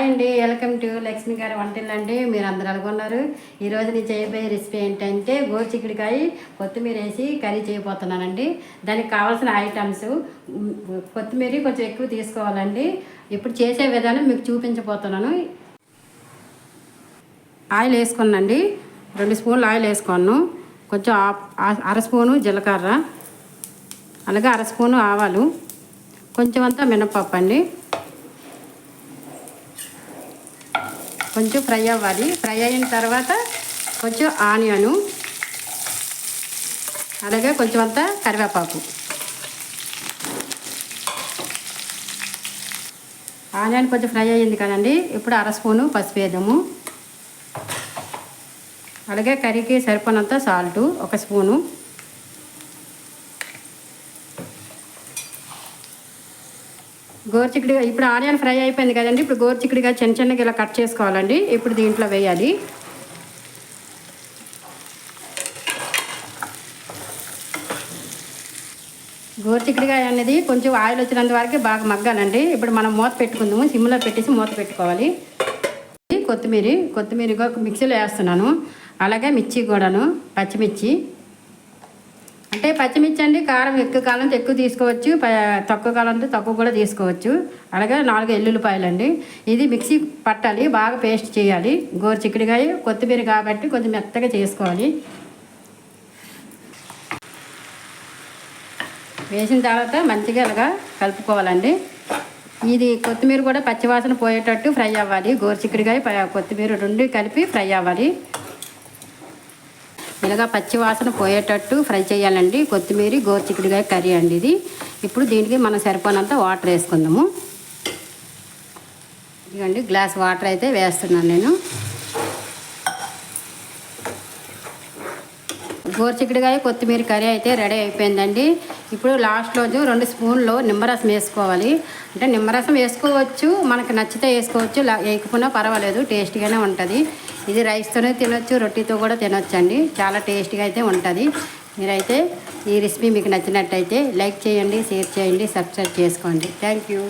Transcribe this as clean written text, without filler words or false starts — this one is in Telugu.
హాయ్ అండి, వెల్కమ్ టు లక్ష్మి గారి వంటలు అండి. మీరు అందరూ అనుకున్నారు. ఈరోజు నేను చేయబోయే రెసిపీ ఏంటంటే గోరుచిక్కుడుకాయ కొత్తిమీర వేసి కర్రీ చేయబోతున్నానండి. దానికి కావాల్సిన ఐటమ్స్ కొత్తిమీర కొంచెం ఎక్కువ తీసుకోవాలండి. ఇప్పుడు చేసే విధానం మీకు చూపించబోతున్నాను. ఆయిల్ వేసుకున్నాండి, 2 స్పూన్లు ఆయిల్ వేసుకున్నాను. కొంచెం అర స్పూను జీలకర్ర, అలాగే అర స్పూను ఆవాలు, కొంచెం అంతా మినపప్పు అండి. కొంచెం ఫ్రై అవ్వాలి. ఫ్రై అయిన తర్వాత కొంచెం ఆనియను, అలాగే కొంచెం అంతా కరివేపాకు. ఆనియన్ కొంచెం ఫ్రై అయ్యింది కదండి. ఇప్పుడు అర స్పూను పసుపు వేద్దాము. అలాగే కర్రీకి సరిపోయినంత సాల్టు 1 స్పూను. గోరుచిక్కుడుగా ఇప్పుడు ఆనియన్ ఫ్రై అయిపోయింది కదండి. ఇప్పుడు గోరుచిక్కుడుగా చిన్న చిన్నగా ఇలా కట్ చేసుకోవాలండి. ఇప్పుడు దీంట్లో వేయాలి. గోరుచిక్కుడుకాయ అనేది కొంచెం ఆయిల్ వచ్చినంత వరకు బాగా మగ్గాలండి. ఇప్పుడు మనం మూత పెట్టుకుందాము. సిమ్లో పెట్టేసి మూత పెట్టుకోవాలి. కొత్తిమీర మిక్సీలో వేస్తున్నాను. అలాగే మిర్చి కూడాను, పచ్చిమిర్చి. అంటే పచ్చిమిర్చి అండి కారం ఎక్కువ కాలంతో ఎక్కువ తీసుకోవచ్చు, తక్కువ కాలంతో తక్కువ కూడా తీసుకోవచ్చు. అలాగే 4 ఎల్లుల్లిపాయలండి. ఇది మిక్సీ పట్టాలి, బాగా పేస్ట్ చేయాలి. గోరుచిక్కుడుకాయ కొత్తిమీర కాబట్టి కొంచెం మెత్తగా చేసుకోవాలి. వేసిన తర్వాత మంచిగా ఇలాగా కలుపుకోవాలండి. ఇది కొత్తిమీర కూడా పచ్చివాసన పోయేటట్టు ఫ్రై అవ్వాలి. గోరుచిక్కుడుకాయ కొత్తిమీర 2 కలిపి ఫ్రై అవ్వాలి. ఇలాగా పచ్చి వాసన పోయేటట్టు ఫ్రై చేయాలండి. కొత్తిమీర గోరుచిక్కుడుకాయ కర్రీ అండి ఇది. ఇప్పుడు దీనికి మనం సరిపోనంత వాటర్ వేసుకుందాము. ఇదిగోండి గ్లాస్ వాటర్ అయితే వేస్తున్నాను నేను. గోరుచిక్కుడుకాయ కొత్తిమీర కర్రీ అయితే రెడీ అయిపోయిందండి. ఇప్పుడు లాస్ట్లో 2 స్పూన్లు నిమ్మరసం వేసుకోవాలి. అంటే నిమ్మరసం వేసుకోవచ్చు, మనకు నచ్చితే వేసుకోవచ్చు, వేయకపోయినా పర్వాలేదు, టేస్టీగానే ఉంటుంది. ఇది రైస్తోనే తినొచ్చు, రొట్టెతో కూడా తినొచ్చు అండి. చాలా టేస్టీగా అయితే ఉంటుంది. మీరైతే ఈ రెసిపీ మీకు నచ్చినట్టయితే లైక్ చేయండి, షేర్ చేయండి, సబ్స్క్రైబ్ చేసుకోండి. Thank you.